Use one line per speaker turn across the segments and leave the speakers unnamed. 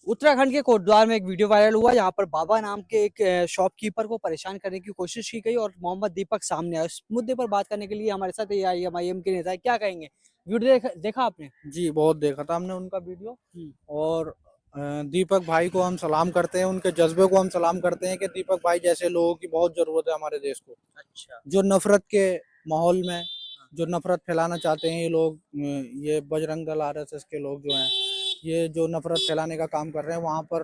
उत्तराखंड के कोटद्वार में एक वीडियो वायरल हुआ। यहाँ पर बाबा नाम के एक शॉपकीपर को परेशान करने की कोशिश की गई और मोहम्मद दीपक सामने आया। इस मुद्दे पर बात करने के लिए हमारे साथ एआईएमआईएम के नेता है। क्या कहेंगे? वीडियो देखा आपने?
जी, बहुत देखा था हमने उनका वीडियो।
हम्म।
और दीपक भाई को हम सलाम करते हैं, उनके जज्बे को हम सलाम करते हैं कि दीपक भाई जैसे लोगों की बहुत ज़रूरत है हमारे देश को।
अच्छा।
जो नफ़रत के माहौल में जो नफ़रत फैलाना चाहते हैं ये लोग, ये बजरंग दल आरएसएस के लोग जो हैं, ये जो नफ़रत फैलाने का काम कर रहे हैं, वहाँ पर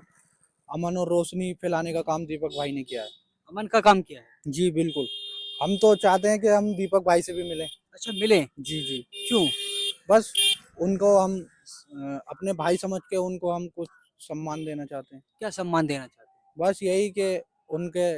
अमन और रोशनी फैलाने का काम दीपक भाई ने किया है।
अमन का काम किया है।
जी, बिल्कुल। हम तो चाहते हैं कि हम दीपक भाई से भी मिलें।
अच्छा, मिले?
जी, जी।
क्यों?
बस उनको हम अपने भाई समझ के उनको हम कुछ सम्मान देना चाहते हैं।
क्या सम्मान देना चाहते
बस यही कि उनके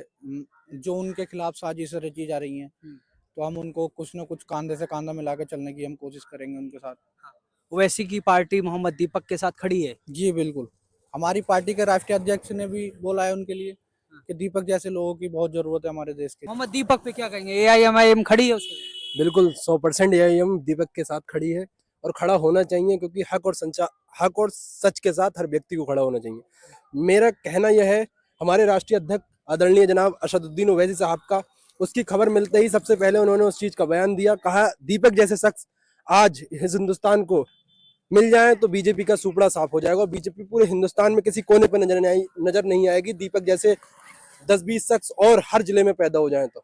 जो उनके खिलाफ साजिश रची जा रही हैं,
हैं?
तो हम उनको कुछ न कुछ कांधे से कांधा मिला के चलने की हम कोशिश करेंगे उनके साथ।
हाँ। ओवैसी की पार्टी मोहम्मद दीपक के साथ खड़ी है।
जी, बिल्कुल। हमारी पार्टी के राष्ट्रीय अध्यक्ष ने भी बोला है उनके लिए
हाँ।
कि दीपक जैसे लोगों की बहुत ज़रूरत है हमारे देश के।
मोहम्मद दीपक पे क्या कहेंगे? एआईएमआईएम खड़ी है उसके लिए?
बिल्कुल 100% एआईएम दीपक के साथ खड़ी है और खड़ा होना चाहिए, क्योंकि हक और सच के साथ हर व्यक्ति को खड़ा होना चाहिए। मेरा कहना यह है, हमारे राष्ट्रीय अध्यक्ष आदरणीय जनाब असदुद्दीन ओवैसी साहब का, उसकी खबर मिलते ही सबसे पहले उन्होंने उस चीज का बयान दिया, कहा दीपक जैसे शख्स आज इस हिंदुस्तान को मिल जाए तो बीजेपी का सुपड़ा साफ हो जाएगा और बीजेपी पूरे हिंदुस्तान में किसी कोने पर नजर नहीं आएगी। दीपक जैसे 10-20 शख्स और हर जिले में पैदा हो जाए तो।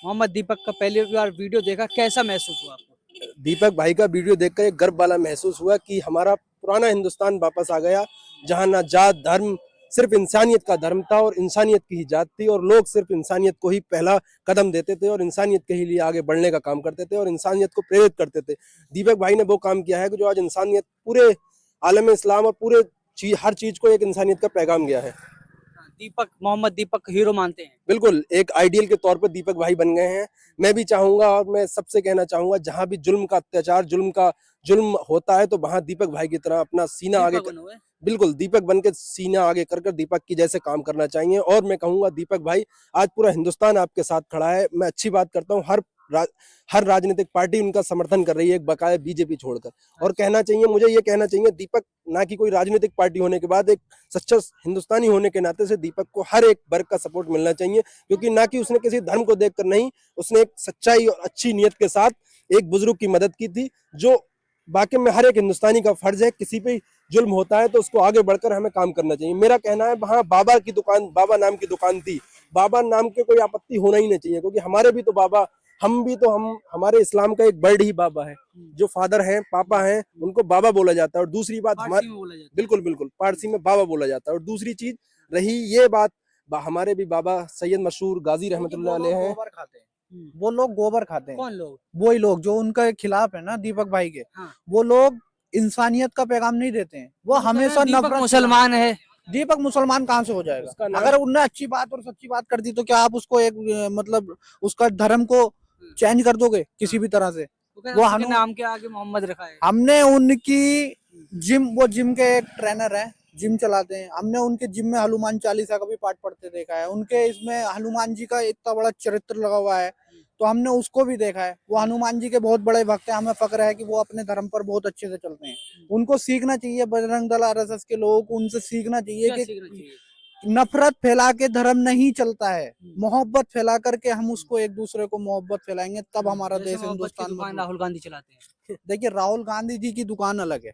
मोहम्मद दीपक का पहली बार वीडियो देखा, कैसा महसूस हुआ आपको?
दीपक भाई का वीडियो देखकर एक गर्व वाला महसूस हुआ कि हमारा पुराना हिंदुस्तान वापस आ गया, जहां ना जात धर्म, सिर्फ इंसानियत का धर्म था और इंसानियत की ही जात थी, और लोग सिर्फ इंसानियत को ही पहला कदम देते थे और इंसानियत के ही लिए आगे बढ़ने का काम करते थे और इंसानियत को प्रेरित करते थे। दीपक भाई ने वो काम किया है कि जो आज इंसानियत पूरे आलम इस्लाम और पूरे हर चीज को एक इंसानियत का पैगाम गया है।
दीपक, मोहम्मद दीपक हीरो मानते हैं?
बिल्कुल, एक आइडियल के तौर पर दीपक भाई बन गए हैं। मैं भी चाहूंगा और मैं सबसे कहना चाहूंगा, जहां भी जुल्म का अत्याचार, जुल्म होता है, तो वहां दीपक भाई की तरह अपना सीना आगे बिल्कुल दीपक बन के सीना आगे कर दीपक की जैसे काम करना चाहिए। और मैं कहूंगा दीपक भाई, आज पूरा हिंदुस्तान आपके साथ खड़ा है। मैं अच्छी बात करता हूँ, हर राजनीतिक पार्टी उनका समर्थन कर रही है, एक बकाया बीजेपी छोड़कर। और कहना चाहिए, मुझे ये कहना चाहिए, दीपक ना कि कोई राजनीतिक पार्टी होने के बाद, एक सच्चा हिंदुस्तानी होने के नाते से दीपक को हर एक वर्ग का सपोर्ट मिलना चाहिए, क्योंकि ना कि उसने किसी धर्म को देखकर नहीं, उसने एक सच्चाई और अच्छी नीयत के साथ एक बुजुर्ग की मदद की थी, जो वाकई में हर एक हिंदुस्तानी का फर्ज है। किसी पे जुल्म होता है तो उसको आगे बढ़कर हमें काम करना चाहिए। मेरा कहना है, वहां बाबा नाम की दुकान थी, बाबा नाम के कोई आपत्ति होना ही नहीं चाहिए, क्योंकि हमारे भी तो बाबा, हम हमारे इस्लाम का एक वर्ड ही बाबा है। जो फादर हैं, पापा हैं, उनको बाबा बोला जाता है। और दूसरी बात, हमारे बिल्कुल बिल्कुल पारसी में बाबा बोला जाता है। और दूसरी चीज रही ये बात, हमारे भी बाबा सैयद मशहूर गाजी रहमतुल्लाह अलैह हैं।
गोबर खाते हैं, वो लोग गोबर खाते हैं।
कौन लोग?
वही लोग जो उनके खिलाफ है ना, दीपक भाई के।
हाँ।
वो लोग इंसानियत का पैगाम नहीं देते हैं, वो हमेशा नफरत।
मुसलमान है।
दीपक मुसलमान कहाँ से हो जाएगा? अगर उनने अच्छी बात और सच्ची बात कर दी तो क्या आप उसको एक मतलब उसका धर्म को चेंज कर दोगे किसी भी तरह से?
वो नाम के आगे मोहम्मद रखा है।
हमने उनकी वो जिम के एक ट्रेनर है, जिम चलाते हैं। हमने उनके जिम में हनुमान चालीसा का भी पाठ पढ़ते देखा है। उनके इसमें हनुमान जी का इतना बड़ा चरित्र लगा हुआ है, तो हमने उसको भी देखा है। वो हनुमान जी के बहुत बड़े भक्त हैं। हमें फक्र है कि वो अपने धर्म पर बहुत अच्छे से चलते हैं। उनको सीखना चाहिए, बजरंग दल आरएसएस के लोगों को उनसे सीखना चाहिए कि नफरत फैला के धर्म नहीं चलता है। मोहब्बत फैला करके हम उसको एक दूसरे को मोहब्बत फैलाएंगे, तब हमारा देश हिंदुस्तान।
राहुल गांधी चलाते हैं।
देखिए, राहुल गांधी जी की दुकान अलग है।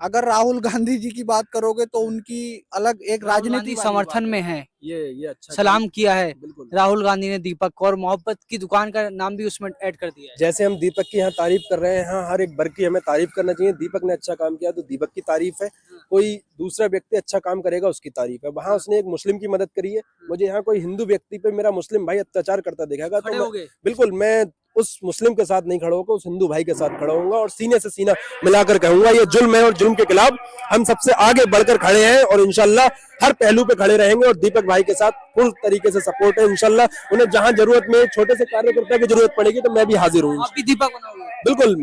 अगर राहुल गांधी जी की बात करोगे तो उनकी अलग एक राजनीति
समर्थन में है।
ये अच्छा
सलाम किया है
बिल्कुल
राहुल गांधी ने दीपक को, और मोहब्बत की दुकान का नाम भी उसमें ऐड कर दिया है।
जैसे हम दीपक की यहाँ तारीफ कर रहे हैं, हाँ, हर एक वर्ग की हमें तारीफ करना चाहिए। दीपक ने अच्छा काम किया तो दीपक की तारीफ है, कोई दूसरा व्यक्ति अच्छा काम करेगा उसकी तारीफ है। वहाँ उसने एक मुस्लिम की मदद करी है। मुझे यहाँ कोई हिंदू व्यक्ति पे मेरा मुस्लिम भाई अत्याचार करता दिखेगा तो बिल्कुल मैं उस मुस्लिम के साथ नहीं खड़ा होगा, उस हिंदू भाई के साथ खड़ा होऊंगा और सीने से सीना मिलाकर कहूंगा ये जुल्म है और जुल्म के खिलाफ हम सबसे आगे बढ़कर खड़े हैं और इंशाल्लाह हर पहलू पे खड़े रहेंगे। और दीपक भाई के साथ पूर्ण तरीके से सपोर्ट है। इंशाल्लाह उन्हें जहां जरूरत में छोटे से कार्यकर्ता की जरूरत पड़ेगी तो मैं भी हाजिर हूँ।
दीपक
बिल्कुल,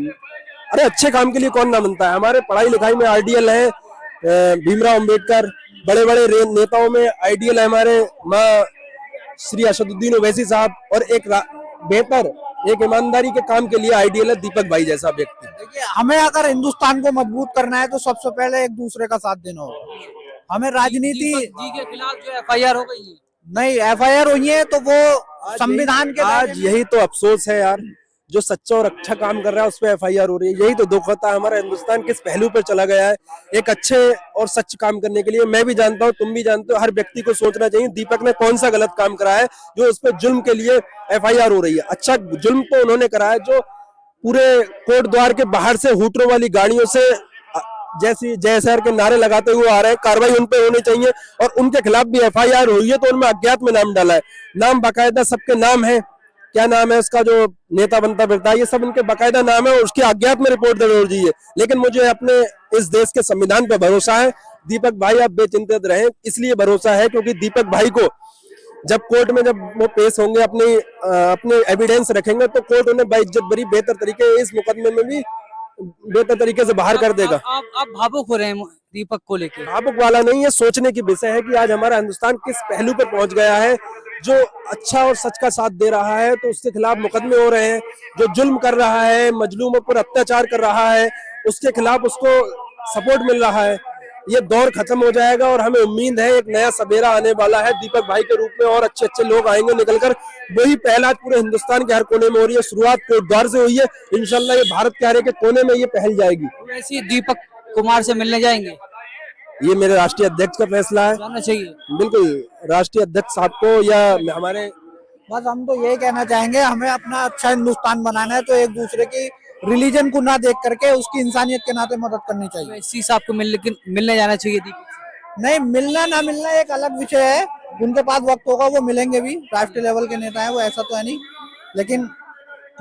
अरे अच्छे काम के लिए कौन ना बनता है। हमारे पढ़ाई लिखाई में आइडियल है भीमराव अम्बेडकर, बड़े बड़े नेताओं में आइडियल है हमारे माँ श्री असदुद्दीन ओवैसी साहब, और एक बेहतर एक ईमानदारी के काम के लिए आइडियल है दीपक भाई जैसा व्यक्ति।
देखिए, हमें अगर हिंदुस्तान को मजबूत करना है तो सबसे पहले एक दूसरे का साथ देना होगा। हमें राजनीति
दीपक जी के खिलाफ जो एफआईआर हो गई है।
नहीं, एफआईआर हुई है तो वो संविधान के
आज
दायरे में-
यही तो अफसोस है यार, जो सच्चा और अच्छा काम कर रहा है उस पर एफआईआर हो रही है। यही तो दुख होता है, हमारा हिंदुस्तान किस पहलू पर चला गया है एक अच्छे और सच काम करने के लिए। मैं भी जानता हूँ, तुम भी जानते हो, हर व्यक्ति को सोचना चाहिए दीपक ने कौन सा गलत काम करा है जो उस पर जुल्म के लिए एफआईआर हो रही है। अच्छा जुल्म तो उन्होंने करा है जो पूरे कोर्ट द्वार के बाहर से हूटरों वाली गाड़ियों से जैसी जयसर के नारे लगाते हुए आ रहे हैं, कार्रवाई उन पे होनी चाहिए। और उनके खिलाफ भी एफआईआर हुई है तो उनमें अज्ञात में नाम डाला है, नाम बाकायदा सबके नाम है, क्या नाम है उसका जो नेता बनता फिरता है, ये सब उनके बाकायदा नाम है और उसकी अज्ञात में रिपोर्ट दर्ज हो रही है। लेकिन मुझे अपने इस देश के संविधान पर भरोसा है। दीपक भाई आप बेचिंतित रहें, इसलिए भरोसा है क्योंकि दीपक भाई को जब कोर्ट में जब वो पेश होंगे, अपने एविडेंस रखेंगे तो कोर्ट उन्हें बाइज्जत बरी बेहतर तरीके इस मुकदमे में भी बेहतर तरीके से बाहर कर देगा।
आप भावुक हो रहे हैं दीपक को लेके।
भावुक वाला नहीं है, सोचने की विषय है कि आज हमारा हिंदुस्तान किस पहलू पर पहुंच गया है। जो अच्छा और सच का साथ दे रहा है तो उसके खिलाफ मुकदमे हो रहे हैं, जो जुल्म कर रहा है, मजलूमों पर अत्याचार कर रहा है, उसके खिलाफ उसको सपोर्ट मिल रहा है। ये दौर खत्म हो जाएगा और हमें उम्मीद है एक नया सवेरा आने वाला है दीपक भाई के रूप में, और अच्छे अच्छे लोग आएंगे निकलकर। वही पहल आज पूरे हिंदुस्तान के हर कोने में हो रही है, शुरुआत कोटद्वार से हुई है, इंशाल्लाह ये भारत के हर एक कोने में ये पहल जाएगी।
वैसे ही दीपक कुमार से मिलने जाएंगे,
ये मेरे राष्ट्रीय अध्यक्ष का फैसला है,
जाना चाहिए।
बिल्कुल राष्ट्रीय अध्यक्ष साहब को या हमारे
बस हम तो यही कहना चाहेंगे, हमें अपना अच्छा हिंदुस्तान बनाना है तो एक दूसरे की रिलीजन को ना देख करके उसकी इंसानियत के नाते मदद करनी चाहिए।
इसी साहब को मिलने जाना चाहिए दीपक से।
नहीं, मिलना ना मिलना एक अलग विषय है, उनके पास वक्त होगा वो मिलेंगे भी, राष्ट्रीय लेवल के नेता है वो, ऐसा तो है नहीं। लेकिन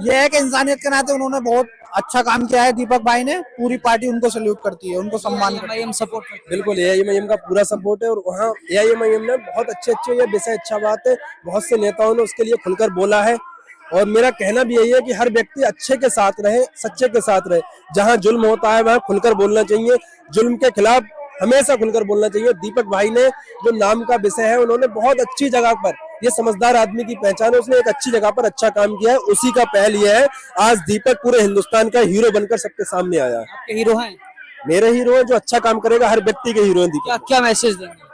यह है कि इंसानियत के नाते उन्होंने बहुत अच्छा काम किया है दीपक भाई ने, पूरी पार्टी उनको सल्यूट करती है, उनको सम्मान करती है।
सपोर्ट करते हैं।
बिल्कुल एआईएमआईएम का पूरा सपोर्ट है। और वहाँ एआईएमआईएम ने बहुत अच्छे ये विषय अच्छा बात है, बहुत से नेताओं ने उसके लिए खुलकर बोला है। और मेरा कहना भी यही है कि हर व्यक्ति अच्छे के साथ रहे, सच्चे के साथ रहे। जहाँ जुल्म होता है वहाँ खुलकर बोलना चाहिए, जुल्म के खिलाफ हमेशा खुलकर बोलना चाहिए। दीपक भाई ने जो नाम का विषय है, उन्होंने बहुत अच्छी जगह पर, ये समझदार आदमी की पहचान है, उसने एक अच्छी जगह पर अच्छा काम किया है, उसी का पहल ये है। आज दीपक पूरे हिंदुस्तान का हीरो बनकर सबके सामने आया है।
आपके हीरो हैं,
मेरे हीरो है, जो अच्छा काम करेगा, हर व्यक्ति के हीरो है दीपक।
क्या क्या मैसेज देंगे?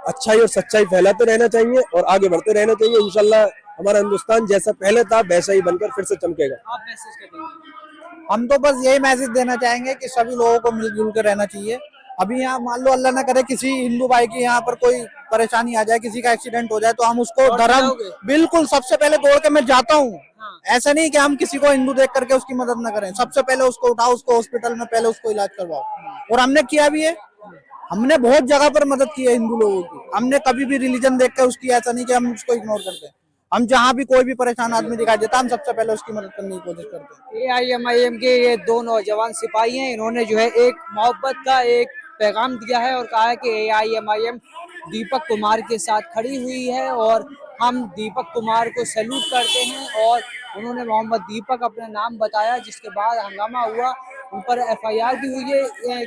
अच्छाई और सच्चाई फैलाते रहना चाहिए और आगे बढ़ते रहना चाहिए। इंशाल्लाह हमारा हिंदुस्तान जैसा पहले था वैसा ही बनकर फिर से चमकेगा।
आप मैसेज कर देंगे।
हम तो बस यही मैसेज देना चाहेंगे कि सभी लोगों को मिलजुल कर रहना चाहिए। अभी यहाँ मान लो अल्लाह ना करे किसी हिंदू भाई की यहाँ पर कोई परेशानी आ जाए, किसी का एक्सीडेंट हो जाए, तो हम उसको
दौड़ के
धर्म
जाओगे?
बिल्कुल सबसे पहले दौड़ के मैं जाता हूँ।
हाँ।
ऐसा नहीं कि हम किसी को हिंदू देख करके उसकी मदद ना करें, सबसे पहले उसको उठाओ, उसको हॉस्पिटल में पहले उसको इलाज करवाओ। और हमने किया भी है, हमने बहुत जगह पर मदद की है हिंदू लोगों की। हमने कभी भी रिलीजन देख कर उसकी, ऐसा नहीं कि हम उसको इग्नोर करते हैं। हम जहाँ भी कोई भी परेशान आदमी दिखाई देता है, हम सबसे पहले उसकी मदद करने की कोशिश करते हैं।
एआईएमआईएम के ये दो नौजवान सिपाही हैं, इन्होंने जो है एक मोहब्बत का एक पैगाम दिया है और कहा है कि एआईएमआईएम दीपक कुमार के साथ खड़ी हुई है और हम दीपक कुमार को सैल्यूट करते हैं। और उन्होंने मोहम्मद दीपक अपना नाम बताया, जिसके बाद हंगामा हुआ, उन पर एफआईआर भी हुई है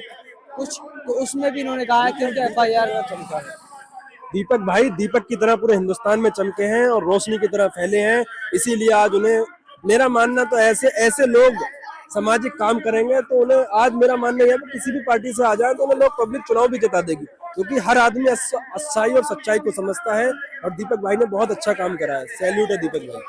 कुछ, तो उसमें भी इन्होंने कहा है कि उनका एफआईआर चमका है।
दीपक भाई दीपक की तरह पूरे हिंदुस्तान में चमके हैं और रोशनी की तरह फैले हैं, इसीलिए आज उन्हें, मेरा मानना तो ऐसे लोग सामाजिक काम करेंगे तो उन्हें, आज मेरा मानना यह है कि किसी भी पार्टी से आ जाए तो उन्हें लोग पब्लिक चुनाव भी जिता देगी, क्योंकि हर आदमी अच्छाई और सच्चाई को समझता है। और दीपक भाई ने बहुत अच्छा काम करा है, सैल्यूट है दीपक भाई।